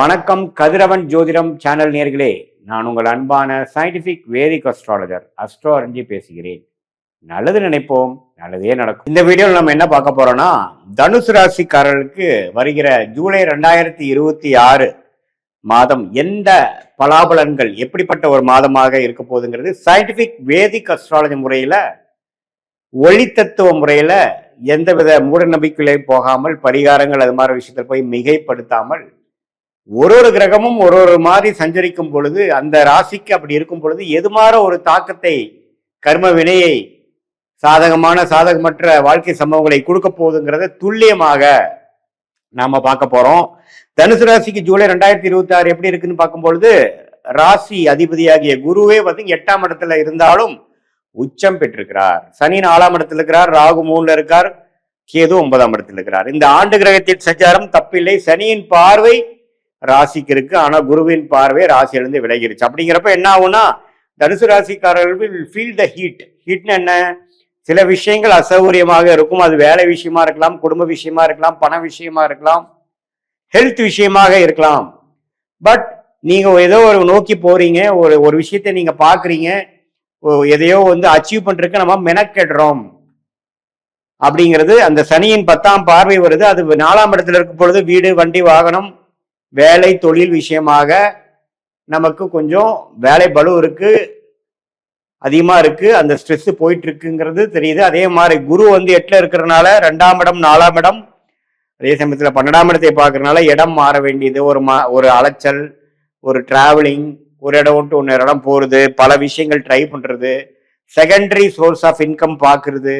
வணக்கம் கதிரவன் ஜோதிடம் சேனல் நேர்களே, நான் உங்கள் அன்பான சயின்டிபிக் வேதிக் அஸ்ட்ராலஜர் அஸ்ட்ரோ அரிஞ்சி பேசுகிறேன். நல்லது நினைப்போம், நல்லதே நடக்கும். இந்த வீடியோவில் நம்ம என்ன பார்க்க போறோம்னா, தனுசு ராசிக்காரர்களுக்கு வருகிற ஜூலை 2026 மாதம் எந்த பலாபலன்கள் எப்படிப்பட்ட ஒரு மாதமாக இருக்க போகுதுங்கிறது சயின்டிபிக் வேதிக் அஸ்ட்ராலஜி முறையில, ஒளி தத்துவ முறையில எந்தவித மூட நம்பிக்கையிலையும் போகாமல், பரிகாரங்கள் அது மாதிரி விஷயத்தில் போய் மிகைப்படுத்தாமல், ஒரு கிரகமும் ஒரு மாதிரி சஞ்சரிக்கும் பொழுது அந்த ராசிக்கு அப்படி இருக்கும் பொழுது எது மாதிரி ஒரு தாக்கத்தை, கர்ம வினையை, சாதகமான சாதகமற்ற வாழ்க்கை சம்பவங்களை கொடுக்க போகுதுங்கிறத துல்லியமாக நாம பார்க்க போறோம். தனுசு ராசிக்கு ஜூலை 2026 எப்படி இருக்குன்னு பார்க்கும் பொழுது, ராசி அதிபதியாகிய குருவே வந்து 8ஆம் இடத்துல இருந்தாலும் உச்சம் பெற்றிருக்கிறார். சனி 4ஆம் இடத்துல இருக்கிறார், ராகு 3ல இருக்கார், கேது 9ஆம் இடத்துல இருக்கிறார். இந்த ஆண்டு கிரகத்தின் சஞ்சாரம் தப்பில்லை. சனியின் பார்வை ராசிக்கு இருக்கு, ஆனா குருவின் பார்வை ராசியிலிருந்து விலகிருச்சு. அப்படிங்கிறப்ப என்ன ஆகும்னா, தனுசு ராசிக்காரர்கள் ஃபீல் த ஹீட். ஹீட்னு என்ன? சில விஷயங்கள் அசௌகரியமாக இருக்கும். அது வேலை விஷயமா இருக்கலாம், குடும்ப விஷயமா இருக்கலாம், பண விஷயமா இருக்கலாம், ஹெல்த் விஷயமாக இருக்கலாம். பட் நீங்க ஏதோ ஒரு நோக்கி போறீங்க, ஒரு விஷயத்தை நீங்க பாக்குறீங்க, எதையோ வந்து அச்சீவ் பண்றதுக்கு நம்ம மெனக்கெடுறோம் அப்படிங்கிறது. அந்த சனியின் 10ஆம் பார்வை வருது. அது 4ஆம் இடத்துல இருக்கும் பொழுது வீடு, வண்டி, வாகனம், வேலை, தொழில் விஷயமாக நமக்கு கொஞ்சம் வேலை பளு இருக்கு, அதிகமா இருக்கு, அந்த ஸ்ட்ரெஸ் போயிட்டு இருக்குங்கிறது தெரியுது. அதே மாதிரி குரு வந்து 8ல இருக்கிறதுனால 2ஆம் இடம், 4ஆம் இடம், அதே சமயத்துல 12ஆம் இடத்தை பார்க்கறதுனால இடம் மாற வேண்டியது, ஒரு அலைச்சல், ஒரு டிராவலிங், ஒரு இடம் விட்டு இன்னொரு இடம் போறது, பல விஷயங்கள் ட்ரை பண்றது, செகண்டரி சோர்ஸ் ஆஃப் இன்கம் பாக்குறது,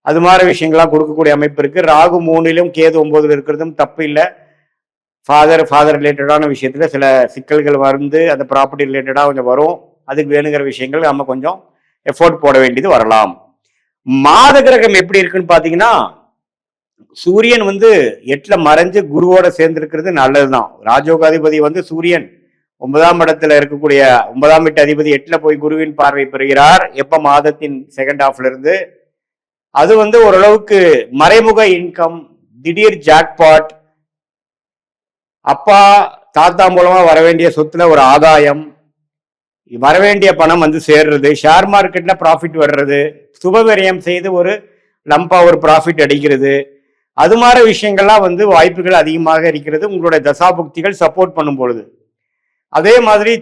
அது மாதிரி விஷயங்கள்லாம் கொடுக்கக்கூடிய அமைப்பு இருக்கு. ராகு 3லும் கேது 9ல இருக்கிறதும் தப்பு இல்லை. ஃபாதர் ரிலேட்டடான விஷயத்துல சில சிக்கல்கள் வந்து அந்த ப்ராப்பர்ட்டி ரிலேட்டடா கொஞ்சம் வரும். அதுக்கு வேணுங்கிற விஷயங்கள் நம்ம கொஞ்சம் எஃபோர்ட் போட வேண்டியது வரலாம். மாத கிரகம் எப்படி இருக்குன்னு பாத்தீங்கன்னா, சூரியன் வந்து 8ல மறைஞ்சு குருவோட சேர்ந்து இருக்கிறது நல்லதுதான். ராஜோகாதிபதி வந்து சூரியன் 9ஆம் இடத்துல இருக்கக்கூடிய 9ஆம் வீட்டு அதிபதி 8ல போய் குருவின் பார்வை பெறுகிறார். எப்ப? மாதத்தின் செகண்ட் ஹாஃப்ல இருந்து. அது வந்து ஓரளவுக்கு மறைமுக இன்கம், திடீர் ஜாக்பாட், அப்பா தாத்தா மூலமா வரவேண்டிய சொத்துல ஒரு ஆதாயம், வரவேண்டிய பணம் வந்து சேர்றது, ஷேர் மார்க்கெட்ல ப்ராஃபிட் வர்றது, சுபவிரயம் செய்து ஒரு லம்பா ஒரு ப்ராஃபிட் அடிக்கிறது, அது மாதிரி விஷயங்கள்லாம் வந்து வாய்ப்புகள் அதிகமாக இருக்கிறது உங்களுடைய தசாபுக்திகள் சப்போர்ட் பண்ணும் பொழுது. அதே மாதிரி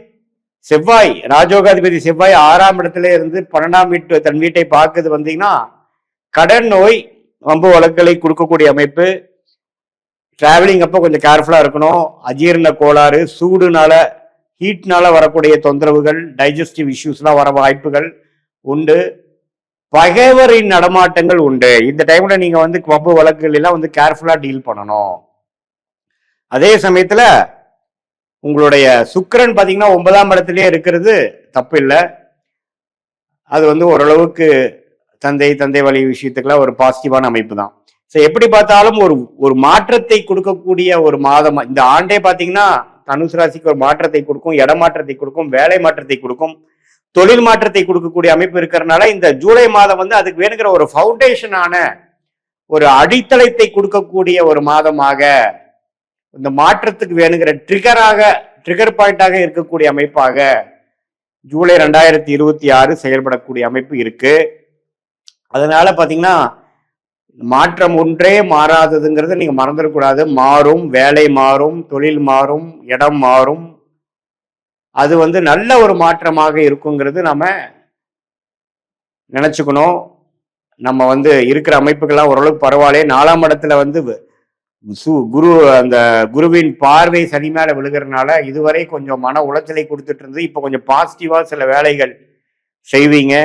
செவ்வாய், ராஜோகாதிபதி செவ்வாய் 6ஆம் இடத்துல இருந்து 12ஆம் வீட்டு தன் வீட்டை பார்க்குது. வந்தீங்கன்னா கடன் நோய், வம்பு வழக்குகளை கொடுக்கக்கூடிய அமைப்பு. டிராவலிங் அப்போ கொஞ்சம் கேர்ஃபுல்லா இருக்கணும். அஜீரண கோளாறு, சூடுனால, ஹீட்னால வரக்கூடிய தொந்தரவுகள், டைஜஸ்டிவ் இஷ்யூஸ்லாம் வர வாய்ப்புகள் உண்டு. பகைவரின் நடமாட்டங்கள் உண்டு. இந்த டைம்ல நீங்க வந்து வம்பு வழக்குகள் எல்லாம் வந்து கேர்ஃபுல்லா டீல் பண்ணணும். அதே சமயத்துல உங்களுடைய சுக்கிரன் பாத்தீங்கன்னா 9ஆம் இடத்துலயே இருக்கிறது தப்பு இல்லை. அது வந்து ஓரளவுக்கு தந்தை வழி விஷயத்துக்குலாம் ஒரு பாசிட்டிவான அமைப்பு தான். எப்படி பார்த்தாலும் ஒரு மாற்றத்தை கொடுக்கக்கூடிய ஒரு மாதம் இந்த ஆண்டே பாத்தீங்கன்னா தனுசு ராசிக்கு ஒரு மாற்றத்தை கொடுக்கும், இடமாற்றத்தை கொடுக்கும், வேலை மாற்றத்தை கொடுக்கும், தொழில் மாற்றத்தை கொடுக்கக்கூடிய அமைப்பு இருக்கிறதுனால இந்த ஜூலை மாதம் வந்து அதுக்கு வேணுங்கிற ஒரு ஃபவுண்டேஷனான ஒரு அடித்தளத்தை கொடுக்கக்கூடிய ஒரு மாதமாக, இந்த மாற்றத்துக்கு வேணுங்கிற ட்ரிகர் பாயிண்டாக இருக்கக்கூடிய அமைப்பாக ஜூலை 2026 செயல்படக்கூடிய அமைப்பு இருக்கு. அதனால பாத்தீங்கன்னா மாற்றம் ஒன்றே மாறாததுங்கிறத நீங்க மறந்துடக்கூடாது. மாறும், வேலை மாறும், தொழில் மாறும், இடம் மாறும். அது வந்து நல்ல ஒரு மாற்றமாக இருக்குங்கிறது நம்ம நினைச்சுக்கணும். நம்ம வந்து இருக்கிற அமைப்புகள்லாம் ஓரளவுக்கு பரவாயில்ல. 4ஆம் இடத்துல வந்து குரு, அந்த குருவின் பார்வை சனி மேல விழுகிறதுனால இதுவரை கொஞ்சம் மன உளைச்சலை கொடுத்துட்டு இருந்தது. இப்போ கொஞ்சம் பாசிட்டிவா சில வேலைகள் செய்வீங்க.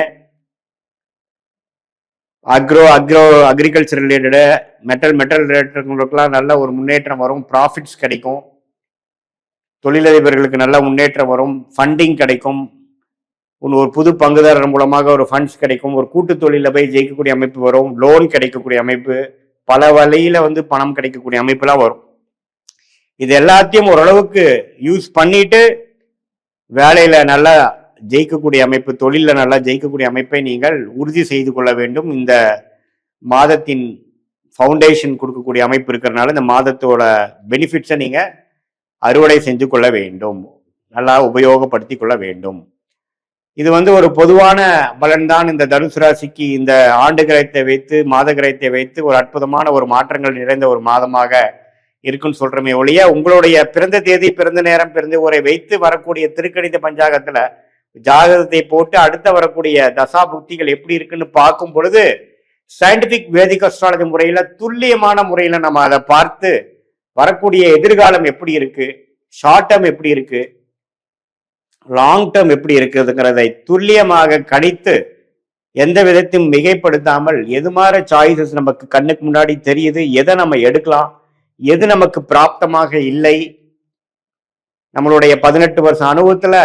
அக்ரிகல்ச்சர் ரிலேட்டடு, மெட்டல் ரிலேட்டடுங்களுக்கெல்லாம் நல்ல ஒரு முன்னேற்றம் வரும், ப்ராஃபிட்ஸ் கிடைக்கும், தொழிலதிபர்களுக்கு நல்ல முன்னேற்றம் வரும், ஃபண்டிங் கிடைக்கும், ஒரு புது பங்குதாரர் மூலமாக ஒரு ஃபண்ட்ஸ் கிடைக்கும், ஒரு கூட்டு தொழில போய் ஜெயிக்கக்கூடிய அமைப்பு வரும், லோன் கிடைக்கக்கூடிய அமைப்பு, பல வழியில வந்து பணம் கிடைக்கக்கூடிய அமைப்புலாம் வரும். இது எல்லாத்தையும் ஓரளவுக்கு யூஸ் பண்ணிட்டு வேலையில நல்லா ஜெயிக்கக்கூடிய அமைப்பு, தொழில நல்லா ஜெயிக்கக்கூடிய அமைப்பை நீங்கள் உறுதி செய்து கொள்ள வேண்டும். இந்த மாதத்தின் ஃபவுண்டேஷன் கொடுக்கக்கூடிய அமைப்பு இருக்கிறதுனால இந்த மாதத்தோட பெனிஃபிட்ஸை நீங்க அறுவடை செஞ்சு கொள்ள வேண்டும், நல்லா உபயோகப்படுத்தி கொள்ள வேண்டும். இது ஒரு பொதுவான பலன்தான். இந்த தனுசு ராசிக்கு இந்த ஆண்டு கிரகத்தை வைத்து மாத கிரகத்தை வைத்து ஒரு அற்புதமான ஒரு மாற்றங்கள் நிறைந்த ஒரு மாதமாக இருக்குன்னு சொல்றமே ஒழிய, உங்களுடைய பிறந்த தேதி, பிறந்த நேரம், பிறந்த ஊரை வைத்து வரக்கூடிய திருக்கணித பஞ்சாங்கத்துல ஜாதகத்தை போட்டு அடுத்த வரக்கூடிய தசா புக்திகள் எப்படி இருக்குன்னு பார்க்கும் பொழுது சயின்டிபிக் வேதிக் அஸ்ட்ராலஜி முறையில துல்லியமான முறையில நம்ம அதை பார்த்து வரக்கூடிய எதிர்காலம் எப்படி இருக்கு, ஷார்ட் டேர்ம் எப்படி இருக்கு, லாங் டேர்ம் எப்படி இருக்குதுங்கிறதை துல்லியமாக கணித்து எந்த விதத்தையும் மிகைப்படுத்தாமல் எது மாதிரி சாய்ஸஸ் நமக்கு கண்ணுக்கு முன்னாடி தெரியுது, எதை நம்ம எடுக்கலாம், எது நமக்கு பிராப்தமாக இல்லை. நம்மளுடைய 18 வருஷம் அனுபவத்துல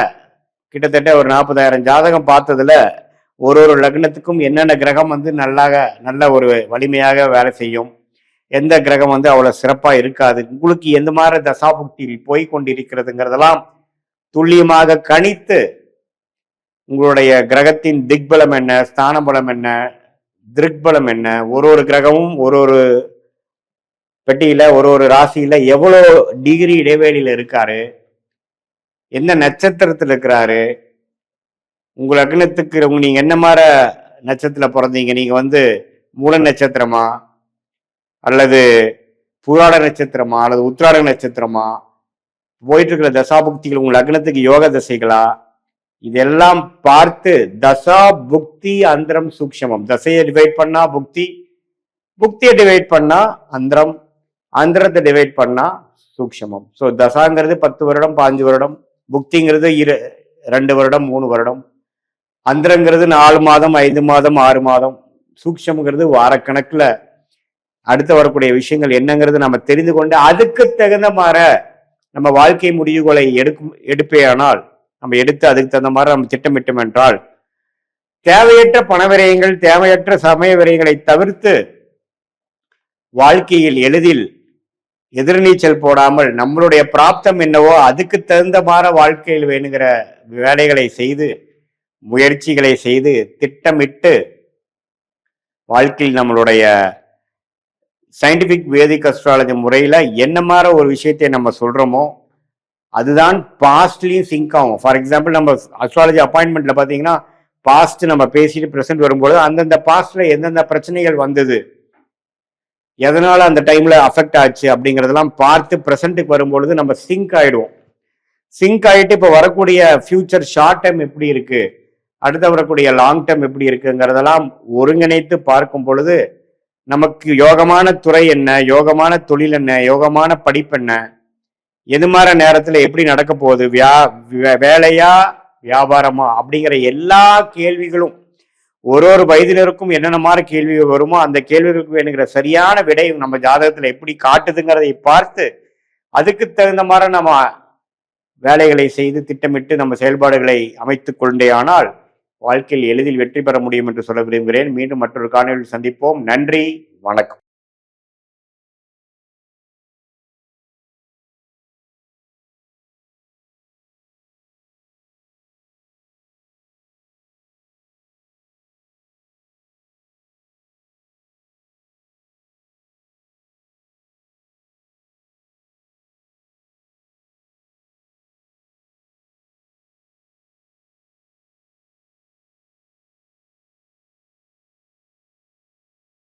கிட்டத்தட்ட ஒரு 40,000 ஜாதகம் பார்த்ததுல ஒரு லக்னத்துக்கும் என்னென்ன கிரகம் நல்ல ஒரு வலிமையாக வேலை செய்யும், எந்த கிரகம் அவ்வளவு சிறப்பா இருக்காது, உங்களுக்கு எந்த மாதிரி தசாபுக்தியில் போய் கொண்டிருக்கிறதுங்கிறதெல்லாம் துல்லியமாக கணித்து உங்களுடைய கிரகத்தின் திக்பலம் என்ன, ஸ்தான பலம் என்ன, திருக்பலம் என்ன, ஒரு கிரகமும் ஒரு பெட்டியில ஒரு ராசியில எவ்வளவு டிகிரி இடைவேளியில இருக்காரு, எந்த நட்சத்திரத்தில் இருக்கிறாரு, உங்க லக்னத்துக்கு நீங்க என்ன மாதிரி நட்சத்திரத்துல பிறந்தீங்க, நீங்க மூல நட்சத்திரமா அல்லது புராட நட்சத்திரமா அல்லது உத்திராட நட்சத்திரமா, போயிட்டு இருக்கிற தசாபுக்திகள் உங்க லக்னத்துக்கு யோக தசைகளா, இதெல்லாம் பார்த்து தசா புக்தி அந்தரம் சூக்ஷமம், தசையை டிவைட் பண்ணா புக்தி, புக்தியை டிவைட் பண்ணா அந்தரம், அந்தரத்தை டிவைட் பண்ணா சூக்ஷமம். ஸோ தசாங்கிறது 10 வருடம் 5 வருடம், புக்திங்கிறது 2 வருடம் 3 வருடம், அந்தரங்கிறது 4 மாதம் 5 மாதம் 6 மாதம், சூக்ஷம்ங்கிறது வாரக்கணக்கில் அடுத்து வரக்கூடிய விஷயங்கள் என்னங்கிறது நம்ம தெரிந்து கொண்டு அதுக்கு தகுந்த மாதிரி நம்ம வாழ்க்கை முடிவுகளை எடுப்பேயானால், நம்ம எடுத்து அதுக்கு தகுந்த மாதிரி நம்ம திட்டமிட்டோம் என்றால் தேவையற்ற பண விரயங்கள், தேவையற்ற சமய விரயங்களை தவிர்த்து வாழ்க்கையில் எளிதில் எதிர்நீச்சல் போடாமல் நம்மளுடைய பிராப்தம் என்னவோ அதுக்கு தகுந்த மாதிரி வாழ்க்கையில் வேணுங்கிற வேலைகளை செய்து, முயற்சிகளை செய்து, திட்டமிட்டு வாழ்க்கையில் நம்மளுடைய சயின்டிபிக் வேதிக் அஸ்ட்ராலஜி முறையில என்ன மாதிரி ஒரு விஷயத்தை நம்ம சொல்றோமோ அதுதான் பாஸ்ட்லயும் சிங்க் ஆகும். ஃபார் எக்ஸாம்பிள், நம்ம அஸ்ட்ராலஜி அப்பாயின்மெண்ட்ல பாத்தீங்கன்னா பாஸ்ட் நம்ம பேசிட்டு ப்ரெசென்ட் வரும்போது அந்தந்த பாஸ்ட்ல எந்தெந்த பிரச்சனைகள் வந்தது, எதனால அந்த டைம்ல அஃபெக்ட் ஆச்சு அப்படிங்கிறதெல்லாம் பார்த்து ப்ரெசென்ட்டுக்கு வரும்பொழுது நம்ம சிங்க் ஆயிடுவோம். சிங்க் ஆயிட்டு இப்போ வரக்கூடிய ஃபியூச்சர் ஷார்ட் டைம் எப்படி இருக்கு, அடுத்த வரக்கூடிய லாங் டேர்ம் எப்படி இருக்குங்கிறதெல்லாம் ஒருங்கிணைத்து பார்க்கும் பொழுது நமக்கு யோகமான துறை என்ன, யோகமான தொழில் என்ன, யோகமான படிப்பு என்ன, எது மாதிரி நேரத்துல எப்படி நடக்க போகுது, வேலையா வியாபாரமா அப்படிங்கிற எல்லா கேள்விகளும் ஒரு வயதினருக்கும் என்னென்ன மாதிரி கேள்விகள் வருமோ அந்த கேள்விகளுக்கு வேணுங்கிற சரியான விடை நம்ம ஜாதகத்துல எப்படி காட்டுதுங்கிறதை பார்த்து அதுக்கு தகுந்த மாதிரி நம்ம வேலைகளை செய்து திட்டமிட்டு நம்ம செயல்பாடுகளை அமைத்து கொண்டே ஆனால் வாழ்க்கையில் எளிதில் வெற்றி பெற முடியும் என்று சொல்ல விரும்புகிறேன். மீண்டும் மற்றொரு காணொலியில் சந்திப்போம். நன்றி, வணக்கம்.